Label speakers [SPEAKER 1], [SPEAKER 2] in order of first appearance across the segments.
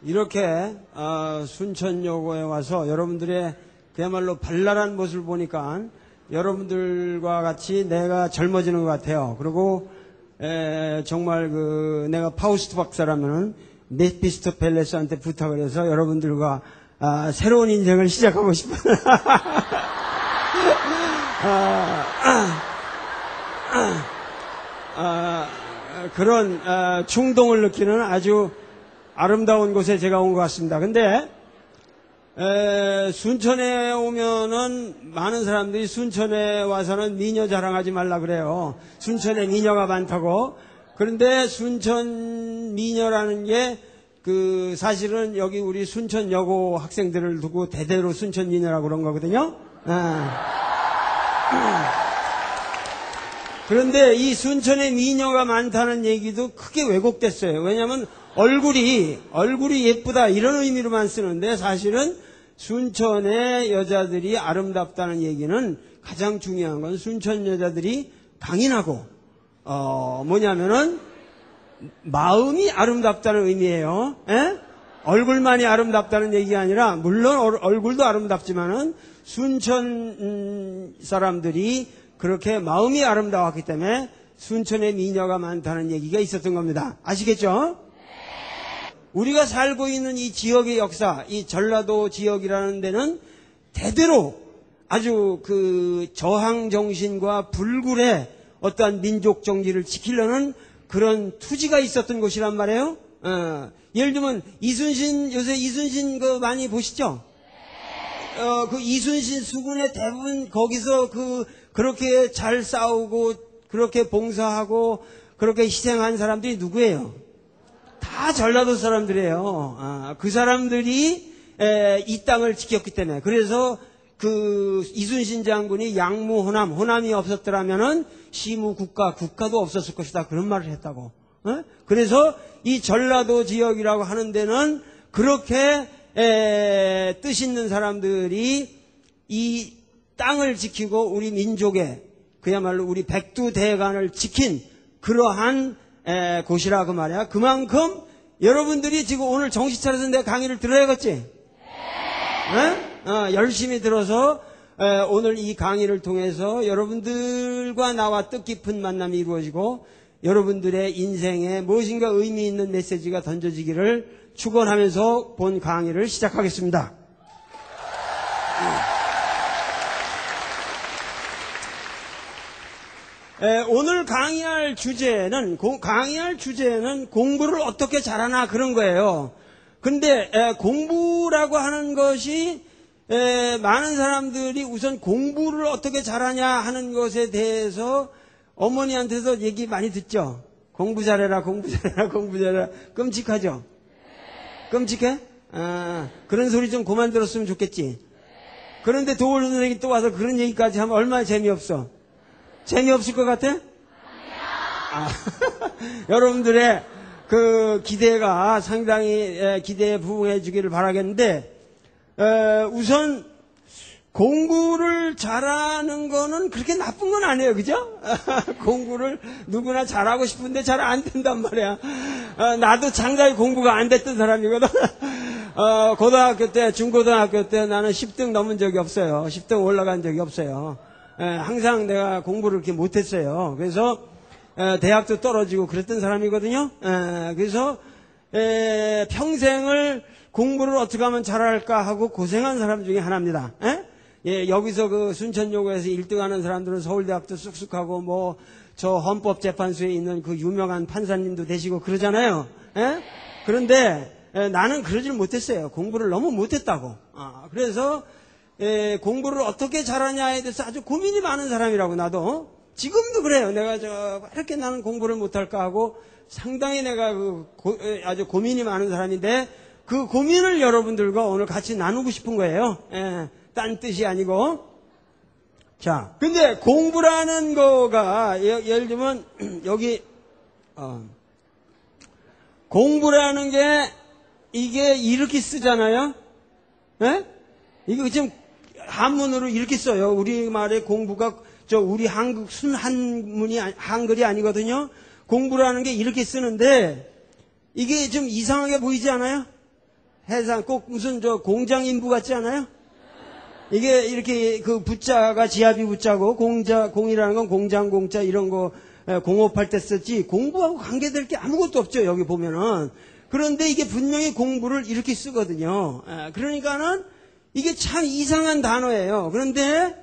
[SPEAKER 1] 이렇게 순천여고에 와서 여러분들의 그야말로 발랄한 모습을 보니까 여러분들과 같이 내가 젊어지는 것 같아요. 그리고 정말 내가 파우스트 박사라면은 메피스토펠레스한테 부탁을 해서 여러분들과 새로운 인생을 시작하고 싶은 그런 충동을 느끼는 아주 아름다운 곳에 제가 온 것 같습니다. 근데 순천에 오면은 많은 사람들이 순천에 와서는 미녀 자랑하지 말라 그래요. 순천에 미녀가 많다고. 그런데 순천 미녀라는 게 사실은 여기 우리 순천여고 학생들을 두고 대대로 순천 미녀라고 그런 거거든요. 그런데 이 순천에 미녀가 많다는 얘기도 크게 왜곡됐어요. 왜냐하면 얼굴이 예쁘다 이런 의미로만 쓰는데 사실은 순천의 여자들이 아름답다는 얘기는 가장 중요한 건 순천 여자들이 강인하고 뭐냐면은 마음이 아름답다는 의미예요. 얼굴만이 아름답다는 얘기가 아니라 물론 얼굴도 아름답지만은 순천 사람들이 그렇게 마음이 아름다웠기 때문에 순천에 미녀가 많다는 얘기가 있었던 겁니다. 아시겠죠? 우리가 살고 있는 이 지역의 역사, 이 전라도 지역이라는 데는 대대로 아주 저항 정신과 불굴의 어떠한 민족 정기를 지키려는 그런 투지가 있었던 곳이란 말이에요. 예를 들면 요새 이순신 많이 보시죠? 이순신 수군의 대부분 거기서 그렇게 잘 싸우고 그렇게 봉사하고 그렇게 희생한 사람들이 누구예요? 다 전라도 사람들이에요. 그 사람들이 이 땅을 지켰기 때문에. 그래서 이순신 장군이 양무 호남이 없었더라면은 시무 국가도 없었을 것이다. 그런 말을 했다고. 그래서 이 전라도 지역이라고 하는 데는 그렇게 뜻 있는 사람들이 이 땅을 지키고 우리 민족의 그야말로 우리 백두대간을 지킨 그러한 곳이라 그 말이야. 그만큼 여러분들이 지금 오늘 정신 차려서 내 강의를 들어야겠지? 열심히 들어서 오늘 이 강의를 통해서 여러분들과 나와 뜻깊은 만남이 이루어지고 여러분들의 인생에 무엇인가 의미 있는 메시지가 던져지기를 축원하면서 본 강의를 시작하겠습니다. 오늘 강의할 주제는 공부를 어떻게 잘하나 그런 거예요. 근데 공부라고 하는 것이 많은 사람들이 우선 공부를 어떻게 잘하냐 하는 것에 대해서 어머니한테서 얘기 많이 듣죠. 공부 잘해라. 끔찍하죠? 끔찍해? 그런 소리 좀 그만 들었으면 좋겠지. 그런데 도울 선생님이 또 와서 그런 얘기까지 하면 얼마나 재미없어. 재미없을 것 같아? 여러분들의 기대가 상당히 기대에 부응해 주기를 바라겠는데, 우선 공부를 잘하는 거는 그렇게 나쁜 건 아니에요. 그죠? 공부를 누구나 잘하고 싶은데 잘 안 된단 말이야. 나도 장사에 공부가 안 됐던 사람이거든. 고등학교 때, 중고등학교 때 나는 10등 넘은 적이 없어요. 10등 올라간 적이 없어요. 항상 내가 공부를 그렇게 못했어요. 그래서 대학도 떨어지고 그랬던 사람이거든요. 그래서 평생을 공부를 어떻게 하면 잘할까 하고 고생한 사람 중에 하나입니다. 여기서 순천여고에서 1등하는 사람들은 서울대학도 쑥쑥하고 저 헌법재판소에 있는 유명한 판사님도 되시고 그러잖아요. 그런데 나는 그러질 못했어요. 공부를 너무 못했다고. 그래서 공부를 어떻게 잘하냐에 대해서 아주 고민이 많은 사람이라고. 나도 지금도 그래요. 내가 이렇게 나는 공부를 못할까 하고 상당히 내가 아주 고민이 많은 사람인데 그 고민을 여러분들과 오늘 같이 나누고 싶은 거예요. 딴 뜻이 아니고. 자, 근데 공부라는 거가 예를 들면 여기 공부라는 게 이게 이렇게 쓰잖아요. 이거 지금 한문으로 이렇게 써요. 우리말의 공부가 우리 한국 한글이 아니거든요. 공부라는 게 이렇게 쓰는데 이게 좀 이상하게 보이지 않아요? 해상 꼭 무슨 저 공장 인부 같지 않아요? 이게 이렇게 그 부자가 지아비 부자고 공이라는 건 공장 공자 이런 거 공업할 때 썼지 공부하고 관계될 게 아무것도 없죠. 여기 보면은. 그런데 이게 분명히 공부를 이렇게 쓰거든요. 그러니까는 이게 참 이상한 단어예요. 그런데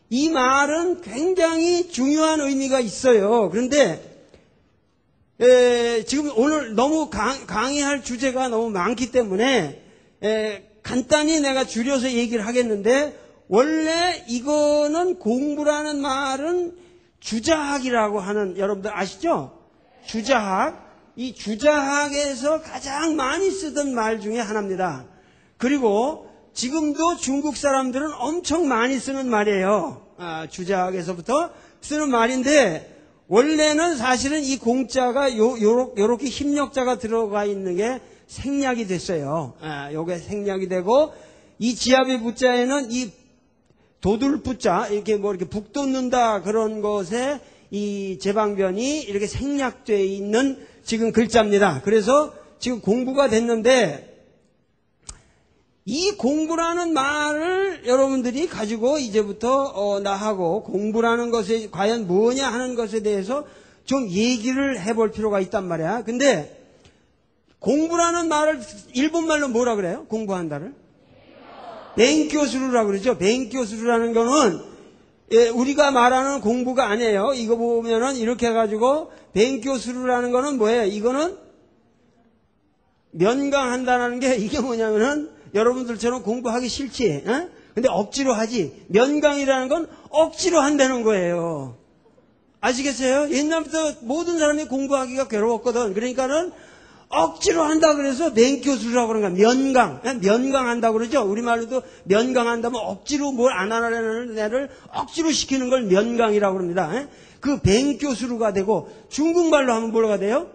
[SPEAKER 1] 이 말은 굉장히 중요한 의미가 있어요. 그런데 지금 오늘 너무 강의할 주제가 너무 많기 때문에 간단히 내가 줄여서 얘기를 하겠는데 원래 이거는 공부라는 말은 주자학이라고 하는 여러분들 아시죠? 주자학. 이 주자학에서 가장 많이 쓰던 말 중에 하나입니다. 그리고 지금도 중국 사람들은 엄청 많이 쓰는 말이에요. 주자학에서부터 쓰는 말인데 원래는 사실은 이 공자가 요렇게 힘력자가 들어가 있는 게 생략이 됐어요. 요게 생략이 되고 이 지아비 부자에는 이 도둘 부자 이렇게 뭐 이렇게 북돋는다 그런 것에 이 제방변이 이렇게 생략되어 있는 지금 글자입니다. 그래서 지금 공부가 됐는데 이 공부라는 말을 여러분들이 가지고 이제부터 나하고 공부라는 것이 과연 뭐냐 하는 것에 대해서 좀 얘기를 해볼 필요가 있단 말이야. 근데 공부라는 말을 일본말로 뭐라 그래요? 공부한다를? 뱅교수루라고 그러죠. 뱅교수루라는 거는 우리가 말하는 공부가 아니에요. 이거 보면은 이렇게 해가지고 뱅교수루라는 거는 뭐예요? 이거는 면강한다는 게 이게 뭐냐면은 여러분들처럼 공부하기 싫지. 근데 억지로 하지. 면강이라는 건 억지로 한다는 거예요. 아시겠어요? 옛날부터 모든 사람이 공부하기가 괴로웠거든. 그러니까는 억지로 한다 그래서 맹교수라고 그런 거야. 면강. 면강한다고 그러죠. 우리말로도 면강한다면 억지로 뭘 안 하려는 애를 억지로 시키는 걸 면강이라고 합니다. 그 맹교수루가 되고 중국말로 하면 뭐가 돼요?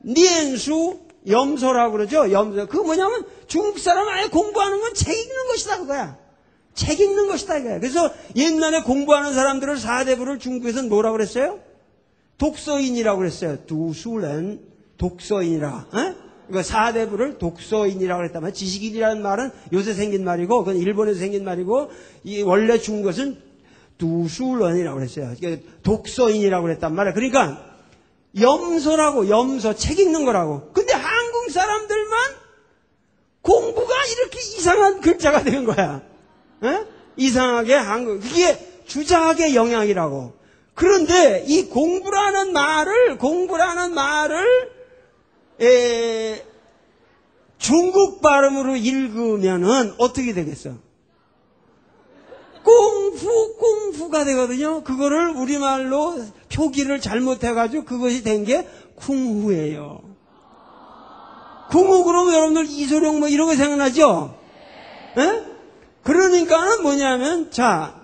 [SPEAKER 1] 니엔수 염소라고 그러죠. 염소. 그거 뭐냐면 중국 사람 아예 공부하는 건 책 읽는 것이다 그거야. 책 읽는 것이다 이거야. 그래서 옛날에 공부하는 사람들을 사대부를 중국에서는 뭐라고 그랬어요? 독서인이라고 그랬어요. 두수렌 독서인이라. 그러니까 사대부를 독서인이라고 그랬단 말이야. 지식인이라는 말은 요새 생긴 말이고 그건 일본에서 생긴 말이고 이 원래 중국은 두수런이라고 그랬어요. 그러니까 독서인이라고 그랬단 말이야. 그러니까 염소라고 염소 책 읽는 거라고. 근데 한국 사람들만 공부가 이렇게 이상한 글자가 되는 거야. 이상하게 한국 그게 주자학의 영향이라고. 그런데 이 공부라는 말을 중국 발음으로 읽으면은 어떻게 되겠어? 꽁푸가 되거든요. 그거를 우리말로 표기를 잘못해가지고 그것이 된 게 쿵후예요. 쿵후 그러면 여러분들 이소룡 뭐 이런 거 생각나죠? 그러니까는 뭐냐면 자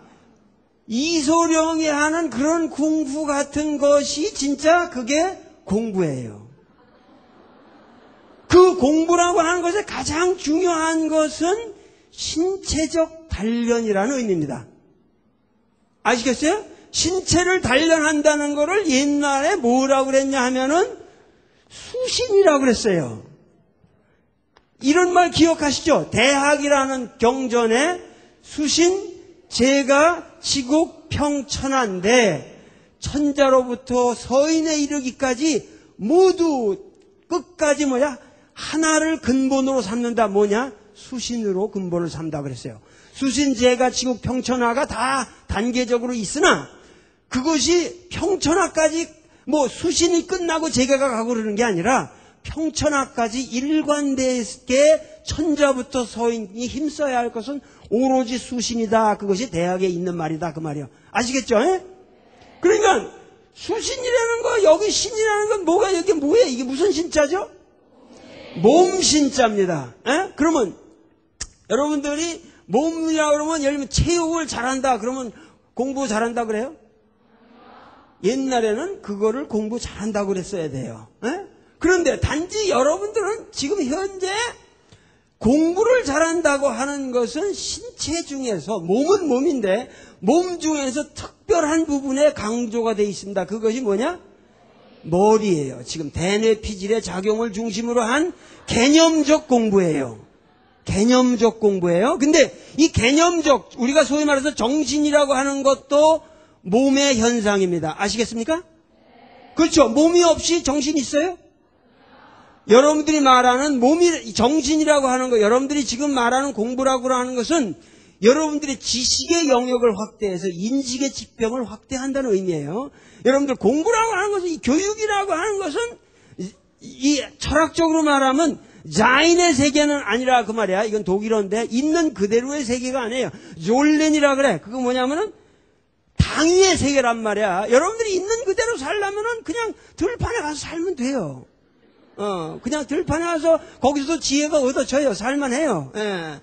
[SPEAKER 1] 이소룡이 하는 그런 쿵후 같은 것이 진짜 그게 공부예요. 그 공부라고 하는 것에 가장 중요한 것은 신체적 단련이라는 의미입니다. 아시겠어요? 신체를 단련한다는 것을 옛날에 뭐라고 그랬냐 하면은 수신이라고 그랬어요. 이런 말 기억하시죠? 대학이라는 경전에 수신 제가 지국 평천한데 천자로부터 서인에 이르기까지 모두 끝까지 하나를 근본으로 삼는다. 뭐냐? 수신으로 근본을 삼다 그랬어요. 수신제가 지국 평천하가 다 단계적으로 있으나 그것이 평천하까지 수신이 끝나고 제가가 가고 그러는 게 아니라 평천하까지 일관되게 천자부터 서인이 힘써야 할 것은 오로지 수신이다. 그것이 대학에 있는 말이다. 그 말이요. 아시겠죠? 그러니까 수신이라는 거 여기 신이라는 건 뭐가 여기 뭐예요? 이게 무슨 신자죠? 몸신자입니다. 그러면 여러분들이 몸이라고 그러면 예를 들면 체육을 잘한다 그러면 공부 잘한다 그래요? 옛날에는 그거를 공부 잘한다고 그랬어야 돼요. 그런데 단지 여러분들은 지금 현재 공부를 잘한다고 하는 것은 신체 중에서 몸은 몸인데 몸 중에서 특별한 부분에 강조가 되어 있습니다. 그것이 뭐냐? 머리예요. 지금 대뇌 피질의 작용을 중심으로 한 개념적 공부예요. 개념적 공부예요. 근데 이 개념적, 우리가 소위 말해서 정신이라고 하는 것도 몸의 현상입니다. 아시겠습니까? 그렇죠. 몸이 없이 정신이 있어요? 여러분들이 말하는 몸이, 정신이라고 하는 거, 여러분들이 지금 말하는 공부라고 하는 것은 여러분들의 지식의 영역을 확대해서 인식의 지평을 확대한다는 의미예요. 여러분들 공부라고 하는 것은, 이 교육이라고 하는 것은, 이 철학적으로 말하면 자인의 세계는 아니라 그 말이야. 이건 독일어인데 있는 그대로의 세계가 아니에요. 졸렌이라 그래. 그거 뭐냐면은 당위의 세계란 말이야. 여러분들이 있는 그대로 살려면은 그냥 들판에 가서 살면 돼요. 그냥 들판에 가서 거기서도 지혜가 얻어져요. 살만해요. 예.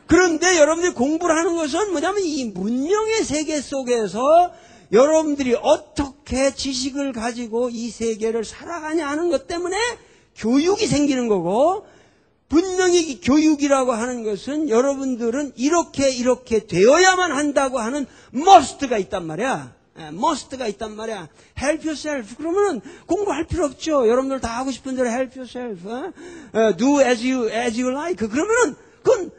[SPEAKER 1] 그런데 여러분들이 공부를 하는 것은 뭐냐면 이 문명의 세계 속에서 여러분들이 어떻게 지식을 가지고 이 세계를 살아가냐 하는 것 때문에 교육이 생기는 거고, 분명히 이 교육이라고 하는 것은 여러분들은 이렇게 되어야만 한다고 하는 must가 있단 말이야. must가 있단 말이야. help yourself. 그러면은 공부할 필요 없죠. 여러분들 다 하고 싶은 대로 help yourself. do as you like. 그러면은 그건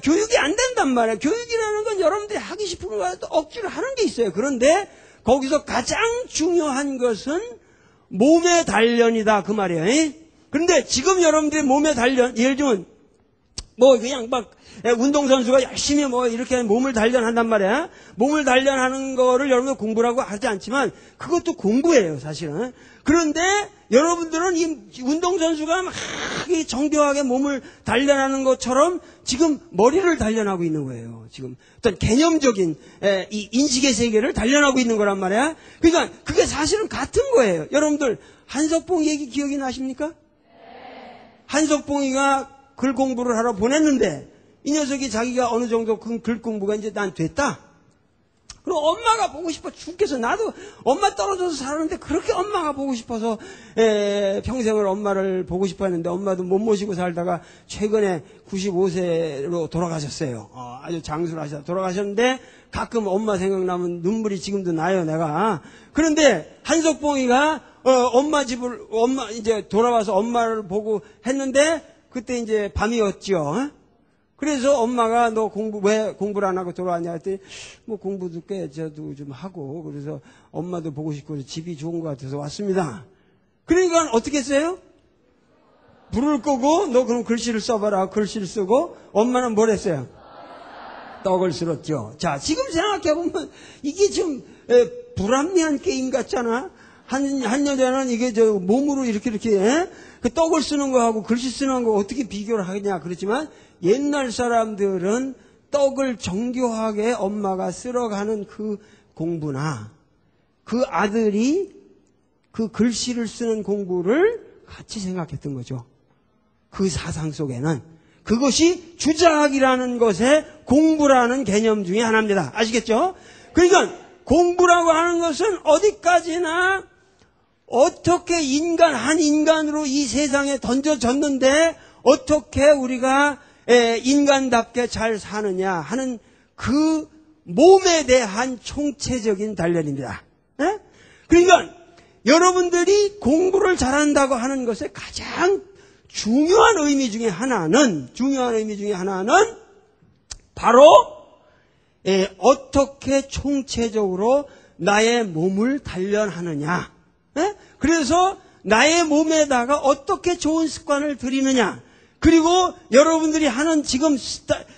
[SPEAKER 1] 교육이 안 된단 말이야. 교육이라는 건 여러분들이 하기 싶은 거 억지로 하는 게 있어요. 그런데 거기서 가장 중요한 것은 몸의 단련이다. 그 말이에요. 그런데 지금 여러분들의 몸의 단련, 예를 들면 뭐 그냥 막 운동선수가 열심히 뭐 이렇게 몸을 단련한단 말이야. 몸을 단련하는 거를 여러분들 공부라고 하지 않지만 그것도 공부예요, 사실은. 그런데 여러분들은 이 운동선수가 막 정교하게 몸을 단련하는 것처럼 지금 머리를 단련하고 있는 거예요. 지금 어떤 개념적인 이 인식의 세계를 단련하고 있는 거란 말이야. 그러니까 그게 사실은 같은 거예요. 여러분들 한석봉 얘기 기억이 나십니까? 한석봉이가 글 공부를 하러 보냈는데 이 녀석이 자기가 어느 정도 글 공부가 이제 난 됐다. 그럼 엄마가 보고 싶어 죽겠어. 나도 엄마 떨어져서 살았는데 그렇게 엄마가 보고 싶어서 평생을 엄마를 보고 싶어 했는데 엄마도 못 모시고 살다가 최근에 95세로 돌아가셨어요. 아주 장수를 하셔서 돌아가셨는데 가끔 엄마 생각나면 눈물이 지금도 나요, 내가. 그런데 한석봉이가 엄마 이제 돌아와서 엄마를 보고 했는데 그때 이제 밤이었죠. 그래서 엄마가 너 왜 공부를 안 하고 돌아왔냐 했더니 뭐 공부도 꽤 저도 좀 하고 그래서 엄마도 보고 싶고 집이 좋은 것 같아서 왔습니다. 그러니까 어떻게 했어요? 불을 끄고 너 그럼 글씨를 써봐라. 글씨를 쓰고 엄마는 뭘 했어요? 떡을 쓸었죠. 자, 지금 생각해보면 이게 좀 불합리한 게임 같잖아. 한 여자는 이게 저 몸으로 이렇게 그 떡을 쓰는 거하고 글씨 쓰는 거 어떻게 비교를 하겠냐 그렇지만 옛날 사람들은 떡을 정교하게 엄마가 쓸어가는 그 공부나 그 아들이 그 글씨를 쓰는 공부를 같이 생각했던 거죠. 그 사상 속에는 그것이 주자학이라는 것의 공부라는 개념 중에 하나입니다. 아시겠죠? 그러니까 공부라고 하는 것은 어디까지나 어떻게 한 인간으로 이 세상에 던져졌는데 어떻게 우리가 인간답게 잘 사느냐 하는 그 몸에 대한 총체적인 단련입니다. 그러니까 여러분들이 공부를 잘한다고 하는 것의 가장 중요한 의미 중에 하나는 바로 어떻게 총체적으로 나의 몸을 단련하느냐. 그래서 나의 몸에다가 어떻게 좋은 습관을 들이느냐. 그리고 여러분들이 하는 지금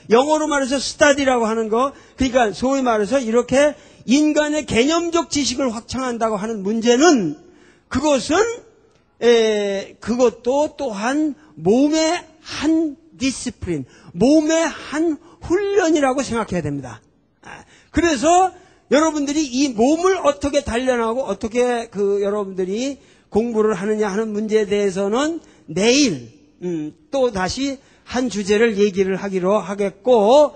[SPEAKER 1] 영어로 말해서 스타디라고 하는 거, 그러니까 소위 말해서 이렇게 인간의 개념적 지식을 확장한다고 하는 문제는 그것은 그것도 또한 몸의 한 디스플린, 몸의 한 훈련이라고 생각해야 됩니다. 그래서 여러분들이 이 몸을 어떻게 단련하고 어떻게 여러분들이 공부를 하느냐 하는 문제에 대해서는 내일 또 다시 한 주제를 얘기를 하기로 하겠고,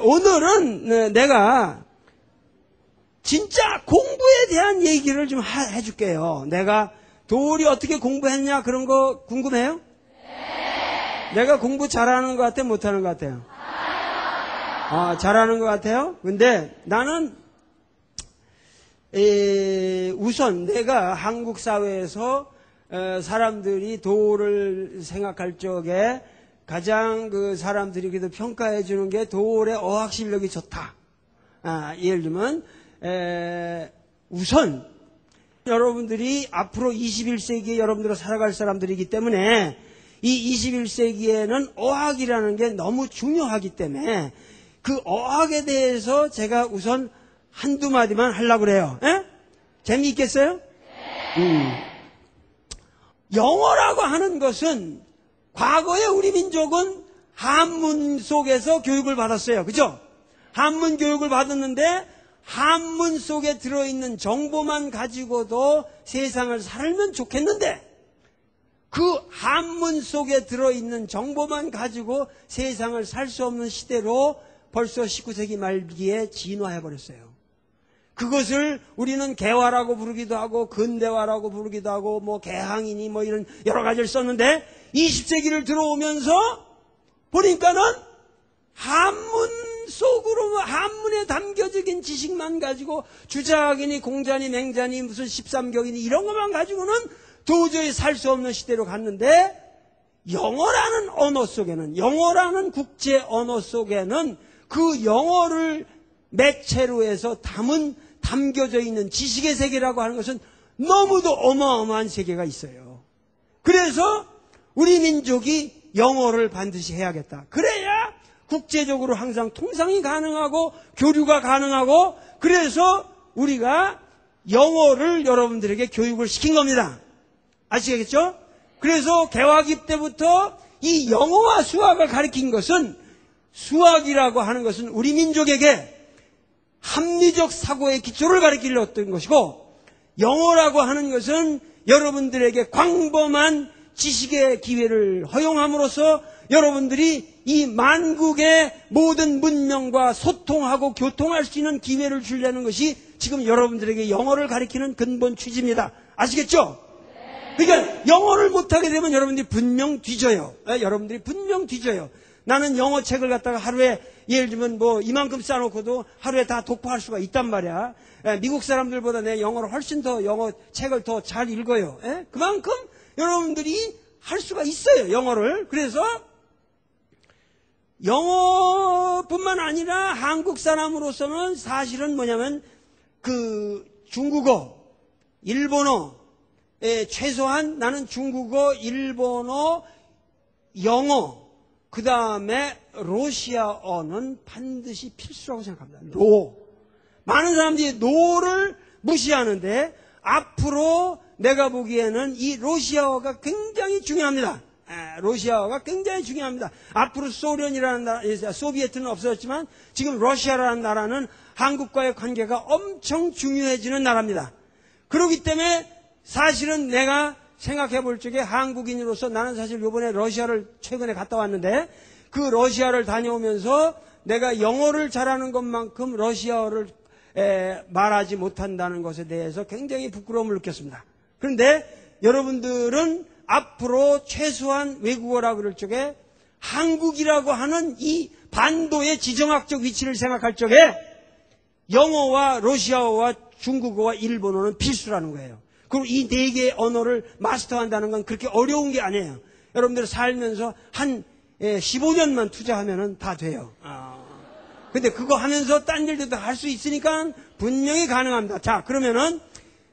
[SPEAKER 1] 오늘은 내가 진짜 공부에 대한 얘기를 좀 해줄게요. 내가 도리 어떻게 공부했냐 그런 거 궁금해요? 네. 내가 공부 잘하는 것 같아요? 못하는 것 같아요? 잘하는 것 같아요? 근데 나는 우선 내가 한국 사회에서 사람들이 도를 생각할 적에 가장 그 사람들이 그래도 평가해 주는 게 도의 어학 실력이 좋다. 예를 들면 우선 여러분들이 앞으로 21세기에 여러분들과 살아갈 사람들이기 때문에 이 21세기에는 어학이라는 게 너무 중요하기 때문에 그 어학에 대해서 제가 우선 한두 마디만 하려고 그래요. 재미있겠어요? 영어라고 하는 것은 과거에 우리 민족은 한문 속에서 교육을 받았어요. 그죠? 한문 교육을 받았는데 한문 속에 들어있는 정보만 가지고도 세상을 살면 좋겠는데 그 한문 속에 들어있는 정보만 가지고 세상을 살 수 없는 시대로 벌써 19세기 말기에 진화해버렸어요. 그것을 우리는 개화라고 부르기도 하고 근대화라고 부르기도 하고 뭐 개항이니 뭐 이런 여러 가지를 썼는데 20세기를 들어오면서 보니까는 한문 속으로 한문에 담겨진 지식만 가지고 주작이니 공자니 맹자니 무슨 13경이니 이런 것만 가지고는 도저히 살 수 없는 시대로 갔는데 영어라는 언어 속에는 영어라는 국제 언어 속에는 그 영어를 매체로 해서 담겨져 있는 지식의 세계라고 하는 것은 너무도 어마어마한 세계가 있어요. 그래서 우리 민족이 영어를 반드시 해야겠다. 그래야 국제적으로 항상 통상이 가능하고 교류가 가능하고 그래서 우리가 영어를 여러분들에게 교육을 시킨 겁니다. 아시겠죠? 그래서 개화기 때부터 이 영어와 수학을 가르친 것은 수학이라고 하는 것은 우리 민족에게 합리적 사고의 기초를 가르치려던 것이고 영어라고 하는 것은 여러분들에게 광범한 지식의 기회를 허용함으로써 여러분들이 이 만국의 모든 문명과 소통하고 교통할 수 있는 기회를 주려는 것이 지금 여러분들에게 영어를 가르치는 근본 취지입니다. 아시겠죠? 그러니까 영어를 못하게 되면 여러분들이 분명 뒤져요. 여러분들이 분명 뒤져요. 나는 영어 책을 갖다가 하루에 예를 들면 뭐 이만큼 쌓아놓고도 하루에 다 독파할 수가 있단 말이야. 미국 사람들보다 내 영어를 훨씬 더 영어 책을 더 잘 읽어요. 그만큼 여러분들이 할 수가 있어요. 영어를. 그래서 영어뿐만 아니라 한국 사람으로서는 사실은 뭐냐면 그 중국어, 일본어, 최소한 나는 중국어, 일본어, 영어, 그 다음에 러시아어는 반드시 필수라고 생각합니다. 많은 사람들이 노를 무시하는데 앞으로 내가 보기에는 이 러시아어가 굉장히 중요합니다. 러시아어가 굉장히 중요합니다. 앞으로 소련이라는 나라, 소비에트는 없어졌지만 지금 러시아라는 나라는 한국과의 관계가 엄청 중요해지는 나라입니다. 그렇기 때문에 사실은 내가 생각해 볼 적에 한국인으로서 나는 사실 이번에 러시아를 최근에 갔다 왔는데 그 러시아를 다녀오면서 내가 영어를 잘하는 것만큼 러시아어를 말하지 못한다는 것에 대해서 굉장히 부끄러움을 느꼈습니다. 그런데 여러분들은 앞으로 최소한 외국어라고 그럴 적에 한국이라고 하는 이 반도의 지정학적 위치를 생각할 적에 영어와 러시아어와 중국어와 일본어는 필수라는 거예요. 그리고 이 네 개의 언어를 마스터한다는 건 그렇게 어려운 게 아니에요. 여러분들 살면서 한 15년만 투자하면 다 돼요. 근데 그거 하면서 딴 일도 다 할 수 있으니까 분명히 가능합니다. 자, 그러면은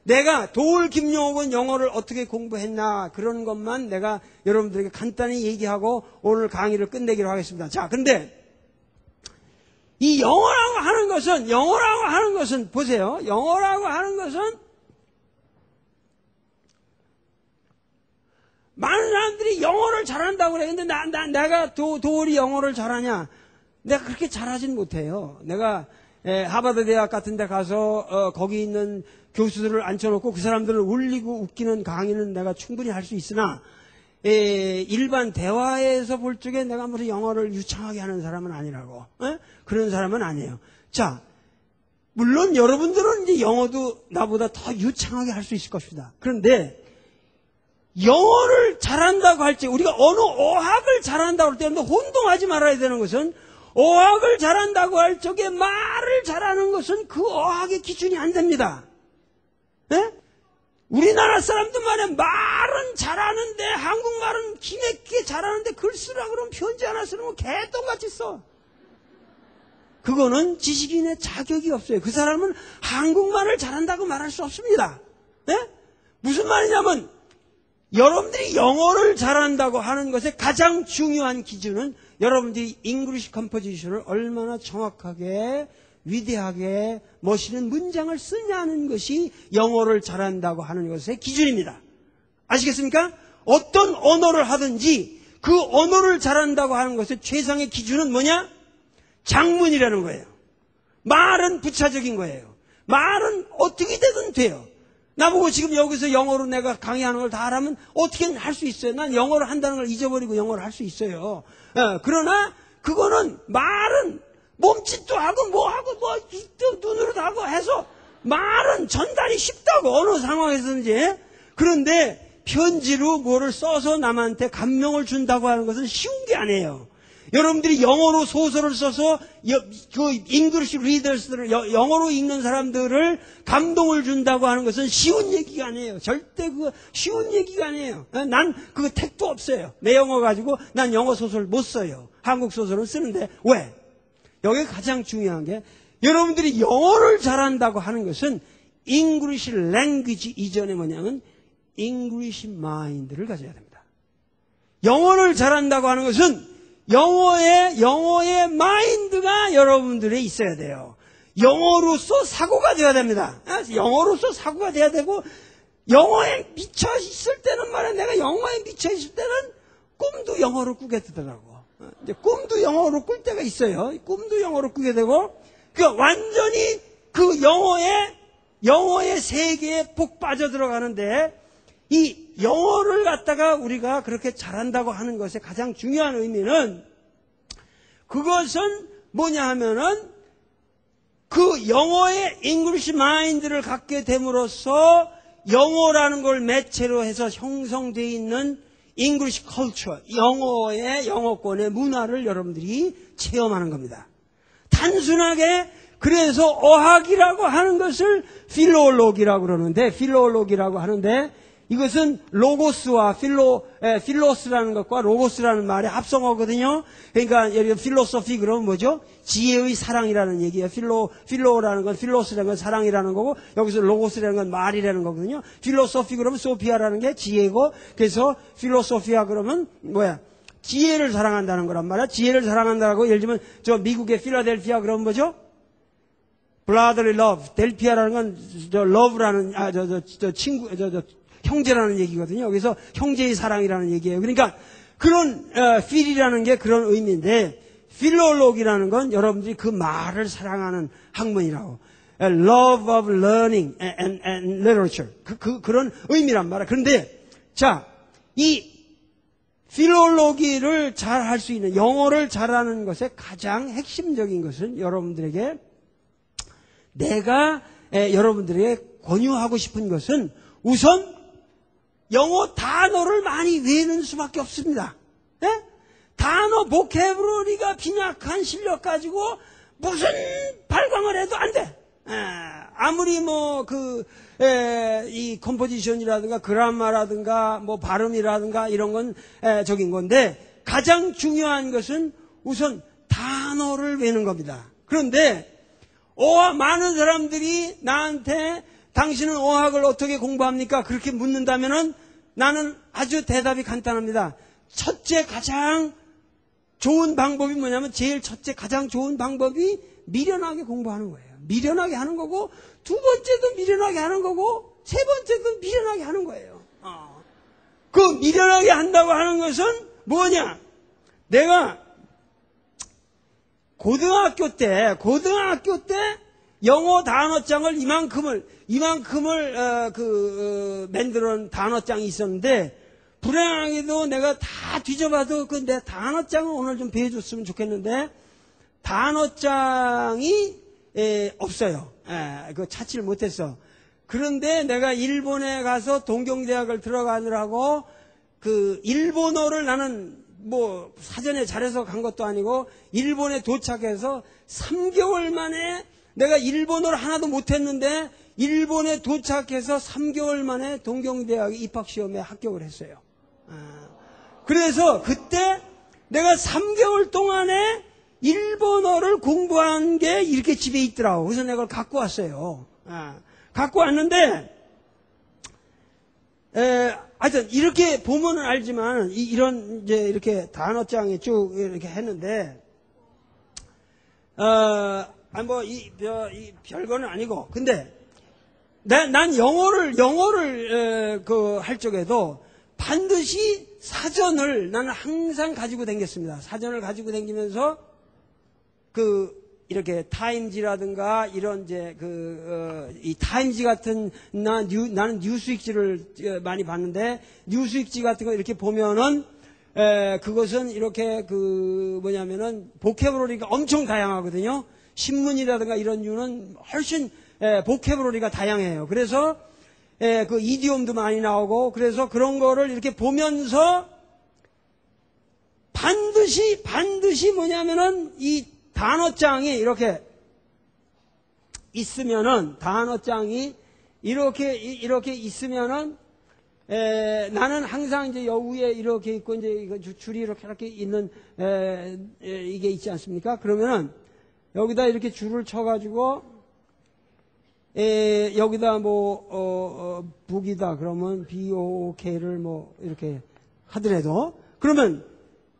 [SPEAKER 1] 내가 도울 김용옥은 영어를 어떻게 공부했나 그런 것만 내가 여러분들에게 간단히 얘기하고 오늘 강의를 끝내기로 하겠습니다. 자, 근데 이 영어라고 하는 것은 보세요. 영어라고 하는 것은 많은 사람들이 영어를 잘한다고 그래. 근데 내가 도울이 영어를 잘하냐? 내가 그렇게 잘하진 못해요. 내가 하버드 대학 같은 데 가서 거기 있는 교수들을 앉혀놓고 그 사람들을 울리고 웃기는 강의는 내가 충분히 할 수 있으나 일반 대화에서 볼 적에 내가 무슨 영어를 유창하게 하는 사람은 아니라고. 그런 사람은 아니에요. 자, 물론 여러분들은 이제 영어도 나보다 더 유창하게 할 수 있을 것입니다. 그런데 영어를 잘한다고 할 때 우리가 어느 어학을 잘한다고 할 때 혼동하지 말아야 되는 것은 어학을 잘한다고 할 적에 말을 잘하는 것은 그 어학의 기준이 안 됩니다. 우리나라 사람들 말은 말은 잘하는데, 한국말은 기맥게 잘하는데, 글 쓰라 그러면 편지 하나 쓰는 개똥같이 써. 그거는 지식인의 자격이 없어요. 그 사람은 한국말을 잘한다고 말할 수 없습니다. 네? 무슨 말이냐면, 여러분들이 영어를 잘한다고 하는 것의 가장 중요한 기준은 여러분들이 잉글리시 컴포지션을 얼마나 정확하게, 위대하게, 멋있는 문장을 쓰냐는 것이 영어를 잘한다고 하는 것의 기준입니다. 아시겠습니까? 어떤 언어를 하든지 그 언어를 잘한다고 하는 것의 최상의 기준은 뭐냐? 장문이라는 거예요. 말은 부차적인 거예요. 말은 어떻게 되든 돼요. 나보고 지금 여기서 영어로 내가 강의하는 걸 다 하라면 어떻게든 할 수 있어요. 난 영어를 한다는 걸 잊어버리고 영어를 할 수 있어요. 그러나 그거는 말은 몸짓도 하고 뭐하고 뭐 눈으로도 하고 해서 말은 전달이 쉽다고 어느 상황에서든지. 그런데 편지로 뭐를 써서 남한테 감명을 준다고 하는 것은 쉬운 게 아니에요. 여러분들이 영어로 소설을 써서 그 잉글리시 리더스를 영어로 읽는 사람들을 감동을 준다고 하는 것은 쉬운 얘기가 아니에요. 절대 그거 쉬운 얘기가 아니에요. 난 그거 택도 없어요. 내 영어 가지고 난 영어 소설 못 써요. 한국 소설을 쓰는데 왜? 여기 가장 중요한 게 여러분들이 영어를 잘한다고 하는 것은 잉글리시 랭귀지 이전에 뭐냐면 잉글리시 마인드를 가져야 됩니다. 영어를 잘한다고 하는 것은 영어의 마인드가 여러분들에 있어야 돼요. 영어로서 사고가 돼야 됩니다. 영어로서 사고가 돼야 되고, 영어에 미쳐 있을 때는 말이야, 내가 영어에 미쳐 있을 때는 꿈도 영어로 꾸게 되더라고. 이제 꿈도 영어로 꿀 때가 있어요. 꿈도 영어로 꾸게 되고, 그러니까 완전히 그 영어의 세계에 푹 빠져 들어가는데, 이 영어를 갖다가 우리가 그렇게 잘한다고 하는 것의 가장 중요한 의미는 그것은 뭐냐 하면은 그 영어의 잉글리시 마인드를 갖게 됨으로써 영어라는 걸 매체로 해서 형성되어 있는 잉글리시 컬처, 영어권의 문화를 여러분들이 체험하는 겁니다. 단순하게 그래서 어학이라고 하는 것을 필로로기라고 그러는데, 필로로기라고 하는데 이것은 로고스와 필로스라는 것과 로고스라는 말의 합성어거든요. 그러니까 예를 들어 필로소피 그러면 뭐죠? 지혜의 사랑이라는 얘기예요. 필로라는 건 필로스라는 건 사랑이라는 거고, 여기서 로고스라는 건 말이라는 거거든요. 필로소피 그러면 소피아라는 게 지혜고, 그래서 필로소피아 그러면 뭐야? 지혜를 사랑한다는 거란 말이야. 지혜를 사랑한다고 예를 들면 저 미국의 필라델피아 그러면 뭐죠? brotherly love. 델피아라는 건 저 love라는 친구 형제라는 얘기거든요. 그래서 형제의 사랑이라는 얘기예요. 그러니까 그런 필이라는 게 그런 의미인데, 필로로기라는 건 여러분들이 그 말을 사랑하는 학문이라고. Love of learning and literature. 그런 의미란 말이야. 그런데 자, 이 필로로기를 잘 할 수 있는, 영어를 잘하는 것의 가장 핵심적인 것은 여러분들에게 내가 여러분들에게 권유하고 싶은 것은 우선 영어 단어를 많이 외우는 수밖에 없습니다. 예? 단어 보캐브러리가 빈약한 실력 가지고 무슨 발광을 해도 안 돼. 아무리 이 컴포지션이라든가 그라마라든가 뭐 발음이라든가 이런 건 적인 건데, 가장 중요한 것은 우선 단어를 외우는 겁니다. 그런데 많은 사람들이 나한테 당신은 어학을 어떻게 공부합니까? 그렇게 묻는다면은 나는 아주 대답이 간단합니다. 첫째 가장 좋은 방법이 뭐냐면, 제일 첫째 가장 좋은 방법이 미련하게 공부하는 거예요. 미련하게 하는 거고, 두 번째도 미련하게 하는 거고, 세 번째도 미련하게 하는 거예요. 그 미련하게 한다고 하는 것은 뭐냐? 내가 고등학교 때 영어 단어장을 이만큼을 만들어 놓은 단어장이 있었는데, 불행하게도 내가 다 뒤져봐도 내 단어장을 오늘 좀 배워줬으면 좋겠는데 단어장이 없어요. 그거 찾지를 못했어. 그런데 내가 일본에 가서 동경대학을 들어가느라고 일본어를 나는 뭐 사전에 잘해서 간 것도 아니고, 일본에 도착해서 3개월 만에 내가 일본어를 하나도 못했는데 일본에 도착해서 3개월 만에 동경대학에 입학시험에 합격을 했어요. 그래서 그때 내가 3개월 동안에 일본어를 공부한 게 이렇게 집에 있더라고. 그래서 내가 그걸 갖고 왔어요. 갖고 왔는데, 하여튼, 이렇게 보면은 알지만, 이런, 이제, 이렇게 단어장에 쭉 이렇게 했는데, 이 별거는 아니고, 근데, 난 영어를, 할 적에도 반드시 사전을 나는 항상 가지고 다녔습니다. 사전을 가지고 다니면서, 이렇게 타임지라든가 이런 이제 이 타임지 같은 나는 뉴스윅지를 많이 봤는데 뉴스윅지 같은 거 이렇게 보면은 그것은 이렇게 뭐냐면은 보캐브러리가 엄청 다양하거든요. 신문이라든가 이런 류는 훨씬 보캐브러리가 다양해요. 그래서 그 이디옴도 많이 나오고 그래서 그런 거를 이렇게 보면서 반드시 뭐냐면은 이 단어장이 이렇게 있으면은, 단어장이 이렇게 있으면은, 나는 항상 이제 여우에 이렇게 있고, 이제 줄이 이렇게 있는, 이게 있지 않습니까? 그러면은, 여기다 이렇게 줄을 쳐가지고, 여기다 북이다. 그러면 BOOK를 이렇게 하더라도, 그러면,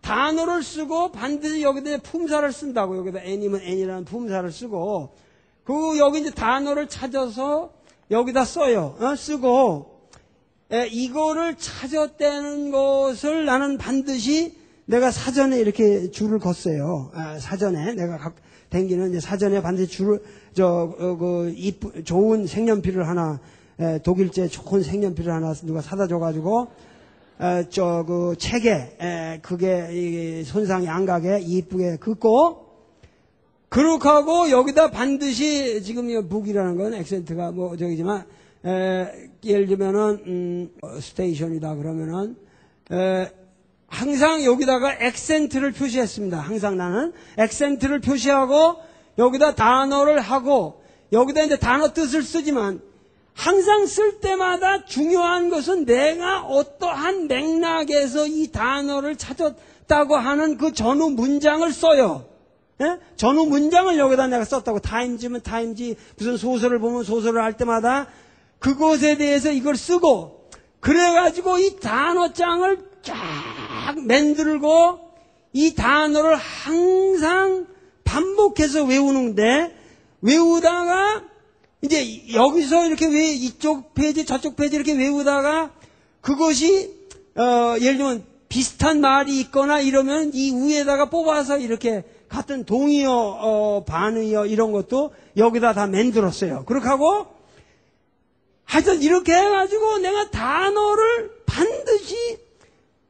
[SPEAKER 1] 단어를 쓰고 반드시 여기다 품사를 쓴다고. 여기다 N이면 N이라는 품사를 쓰고 여기 이제 단어를 찾아서 여기다 써요. 쓰고 이거를 찾았다는 것을 나는 반드시 내가 사전에 이렇게 줄을 걷어요. 사전에 내가 댕기는 이제 사전에 반드시 줄을 좋은 색연필을 하나 독일제 좋은 색연필을 하나 누가 사다 줘가지고 책에, 그게, 손상이 안 가게 이쁘게 긋고, 그렇게 하고, 여기다 반드시, 지금 이 북이라는 건 액센트가 저기지만, 예를 들면은, 스테이션이다 그러면은, 항상 여기다가 액센트를 표시했습니다. 항상 나는 액센트를 표시하고, 여기다 단어를 하고, 여기다 이제 단어 뜻을 쓰지만, 항상 쓸 때마다 중요한 것은 내가 어떠한 맥락에서 이 단어를 찾았다고 하는 그 전후 문장을 써요. 전후 문장을 여기다 내가 썼다고. 타임지면 타임지, 무슨 소설을 보면 소설을 할 때마다 그것에 대해서 이걸 쓰고, 그래가지고 이 단어장을 쫙 만들고 이 단어를 항상 반복해서 외우는데, 외우다가 이제 여기서 이렇게 이쪽 페이지 저쪽 페이지 이렇게 외우다가 그것이 예를 들면 비슷한 말이 있거나 이러면 이 위에다가 뽑아서 이렇게 같은 동의어 반의어 이런 것도 여기다 다 만들었어요. 그렇게 하고 하여튼 이렇게 해가지고 내가 단어를 반드시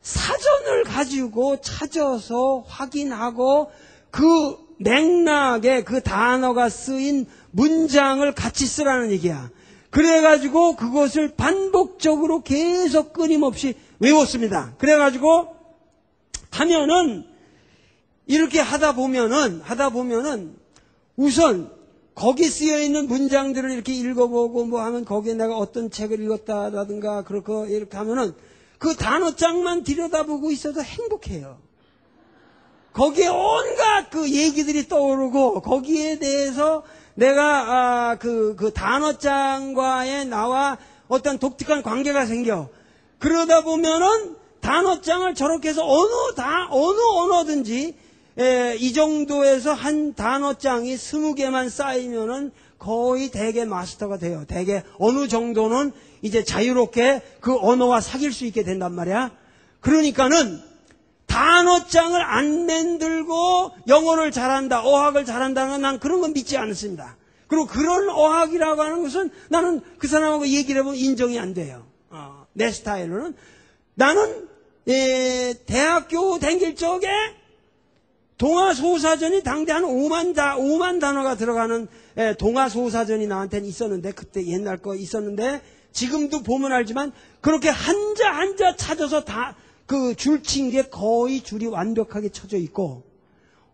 [SPEAKER 1] 사전을 가지고 찾아서 확인하고 그 맥락에 그 단어가 쓰인 문장을 같이 쓰라는 얘기야. 그래가지고 그것을 반복적으로 계속 끊임없이 외웠습니다. 그래가지고 하면은 이렇게 하다 보면은 우선 거기 쓰여 있는 문장들을 이렇게 읽어보고 하면 거기에 내가 어떤 책을 읽었다라든가 그렇고 이렇게 하면은 그 단어장만 들여다보고 있어도 행복해요. 거기에 온갖 그 얘기들이 떠오르고 거기에 대해서 내가 그 단어장과의 나와 어떤 독특한 관계가 생겨. 그러다 보면은 단어장을 저렇게 해서 어느 언어든지 이 정도에서 한 단어장이 20개만 쌓이면은 거의 대개 마스터가 돼요. 대개 어느 정도는 이제 자유롭게 그 언어와 사귈 수 있게 된단 말이야. 그러니까는 단어장을 안 만들고 영어를 잘한다, 어학을 잘한다는 건 난 그런 건 믿지 않습니다. 그리고 그런 어학이라고 하는 것은 나는 그 사람하고 얘기를 해보면 인정이 안 돼요. 내 스타일로는. 나는 대학교 다닐 적에 동아소사전이 당대 한 5만 단어가 들어가는 동아소사전이 나한테는 있었는데, 그때 옛날 거 있었는데, 지금도 보면 알지만 그렇게 한자 찾아서 다 그 줄 친 게 거의 줄이 완벽하게 쳐져 있고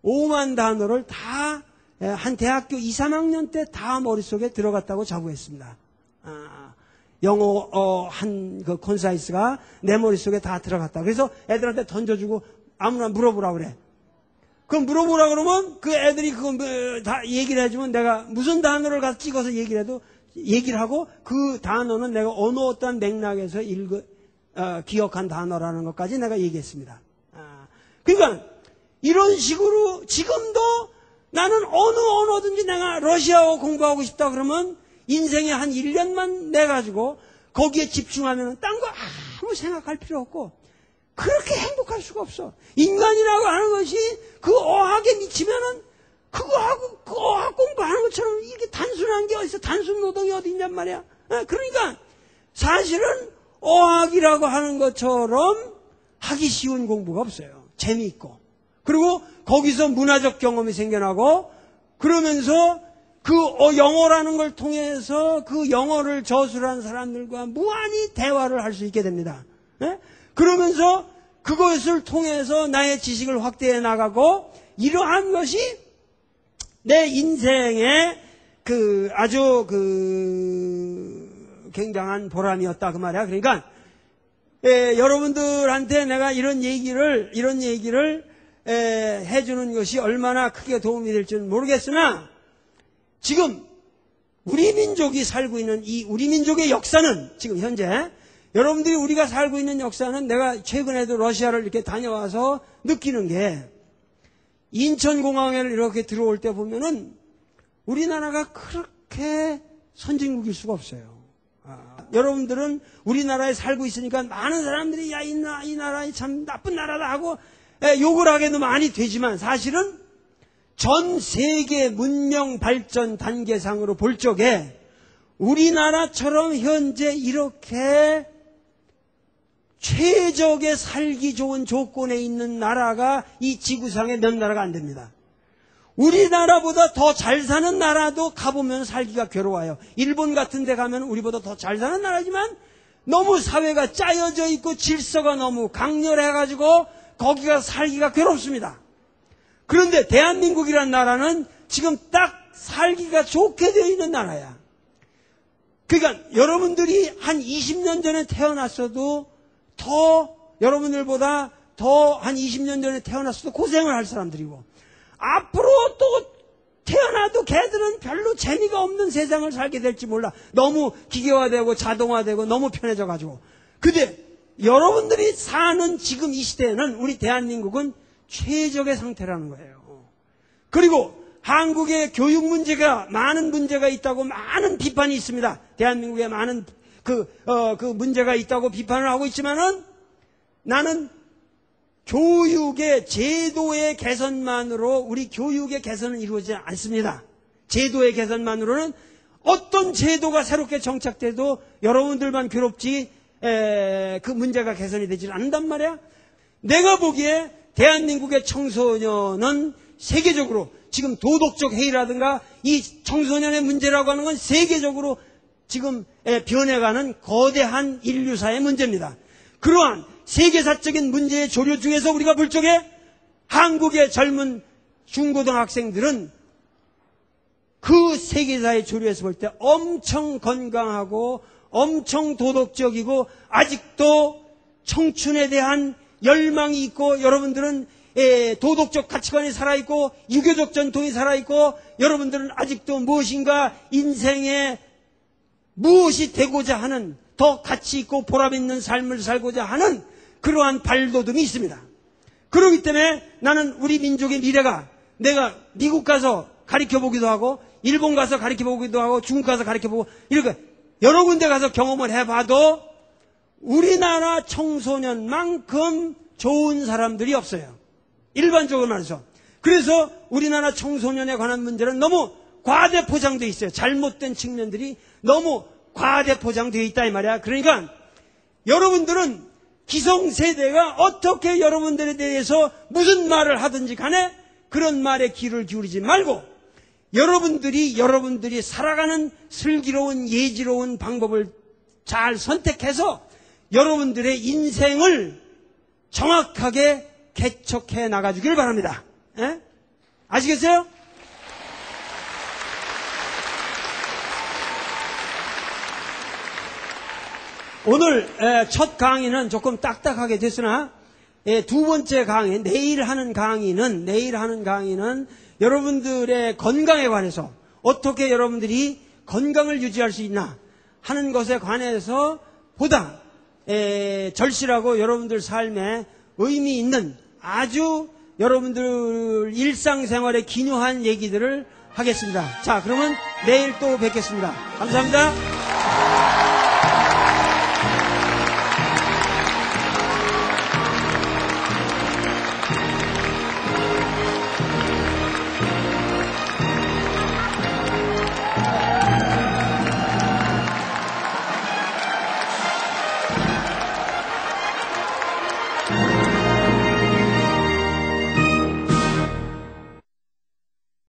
[SPEAKER 1] 5만 단어를 다 한 대학교 2, 3학년 때 다 머릿속에 들어갔다고 자부했습니다. 영어 한 그 콘사이스가 내 머릿속에 다 들어갔다. 그래서 애들한테 던져주고 아무나 물어보라 그래. 그럼 물어보라 그러면 그 애들이 그거 다 얘기를 해주면 내가 무슨 단어를 가서 찍어서 얘기를 하고 그 단어는 내가 어느 어떤 맥락에서 기억한 단어라는 것까지 내가 얘기했습니다. 그러니까 이런 식으로 지금도 나는 어느 언어든지 내가 러시아어 공부하고 싶다 그러면 인생에 한 1년만 내가지고 거기에 집중하면 딴 거 아무 생각할 필요 없고 그렇게 행복할 수가 없어. 인간이라고 하는 것이 그 어학에 미치면은 그거하고 그 어학 공부하는 것처럼 이게 단순한 게 어디서 단순 노동이 어디 있냔 말이야. 그러니까 사실은 어학이라고 하는 것처럼 하기 쉬운 공부가 없어요. 재미있고 그리고 거기서 문화적 경험이 생겨나고 그러면서 그 영어라는 걸 통해서 그 영어를 저술한 사람들과 무한히 대화를 할 수 있게 됩니다. 그러면서 그것을 통해서 나의 지식을 확대해 나가고 이러한 것이 내 인생의 아주 굉장한 보람이었다 그 말이야. 그러니까 여러분들한테 내가 이런 얘기를 해주는 것이 얼마나 크게 도움이 될지는 모르겠으나 지금 우리 민족이 살고 있는 이 우리 민족의 역사는 지금 현재 여러분들이 우리가 살고 있는 역사는 내가 최근에도 러시아를 이렇게 다녀와서 느끼는 게 인천공항에 이렇게 들어올 때 보면은 우리나라가 그렇게 선진국일 수가 없어요. 여러분들은 우리나라에 살고 있으니까 많은 사람들이 야, 이 나라 참 나쁜 나라다 하고 욕을 하게도 많이 되지만 사실은 전 세계 문명 발전 단계상으로 볼 적에 우리나라처럼 현재 이렇게 최적의 살기 좋은 조건에 있는 나라가 이 지구상에 몇 나라가 안 됩니다. 우리나라보다 더 잘 사는 나라도 가보면 살기가 괴로워요. 일본 같은 데 가면 우리보다 더 잘 사는 나라지만 너무 사회가 짜여져 있고 질서가 너무 강렬해가지고 거기가 살기가 괴롭습니다. 그런데 대한민국이라는 나라는 지금 딱 살기가 좋게 되어 있는 나라야. 그러니까 여러분들이 한 20년 전에 태어났어도 여러분들보다 더 한 20년 전에 태어났어도 고생을 할 사람들이고 앞으로 또 태어나도 걔들은 별로 재미가 없는 세상을 살게 될지 몰라. 너무 기계화되고 자동화되고 너무 편해져가지고. 근데 여러분들이 사는 지금 이 시대에는 우리 대한민국은 최적의 상태라는 거예요. 그리고 한국의 교육 문제가 많은 문제가 있다고 많은 비판이 있습니다. 대한민국에 많은 그 문제가 있다고 비판을 하고 있지만은 나는 교육의 제도의 개선만으로 우리 교육의 개선은 이루어지지 않습니다. 제도의 개선만으로는 어떤 제도가 새롭게 정착돼도 여러분들만 괴롭지 그 문제가 개선이 되지 않는단 말이야. 내가 보기에 대한민국의 청소년은 세계적으로 지금 도덕적 해이라든가 이 청소년의 문제라고 하는 건 세계적으로 지금 변해가는 거대한 인류사의 문제입니다. 그러한 세계사적인 문제의 조류 중에서 우리가 볼 적에 한국의 젊은 중고등학생들은 그 세계사의 조류에서 볼 때 엄청 건강하고 엄청 도덕적이고 아직도 청춘에 대한 열망이 있고 여러분들은 도덕적 가치관이 살아있고 유교적 전통이 살아있고 여러분들은 아직도 무엇인가 인생에 무엇이 되고자 하는 더 가치 있고 보람 있는 삶을 살고자 하는 그러한 발돋움이 있습니다. 그렇기 때문에 나는 우리 민족의 미래가 내가 미국 가서 가르쳐보기도 하고 일본 가서 가르쳐보기도 하고 중국 가서 가르쳐보고 이렇게 여러 군데 가서 경험을 해봐도 우리나라 청소년만큼 좋은 사람들이 없어요. 일반적으로 말해서. 그래서 우리나라 청소년에 관한 문제는 너무 과대 포장되어 있어요. 잘못된 측면들이 너무 과대 포장되어 있다 이 말이야. 그러니까 여러분들은 기성세대가 어떻게 여러분들에 대해서 무슨 말을 하든지 간에 그런 말에 귀를 기울이지 말고 여러분들이 살아가는 슬기로운 예지로운 방법을 잘 선택해서 여러분들의 인생을 정확하게 개척해 나가주길 바랍니다. 아시겠어요? 오늘 첫 강의는 조금 딱딱하게 됐으나 두 번째 강의, 내일 하는 강의는 여러분들의 건강에 관해서 어떻게 여러분들이 건강을 유지할 수 있나 하는 것에 관해서 보다 절실하고 여러분들 삶에 의미 있는 아주 여러분들 일상생활에 기묘한 얘기들을 하겠습니다. 자, 그러면 내일 또 뵙겠습니다. 감사합니다.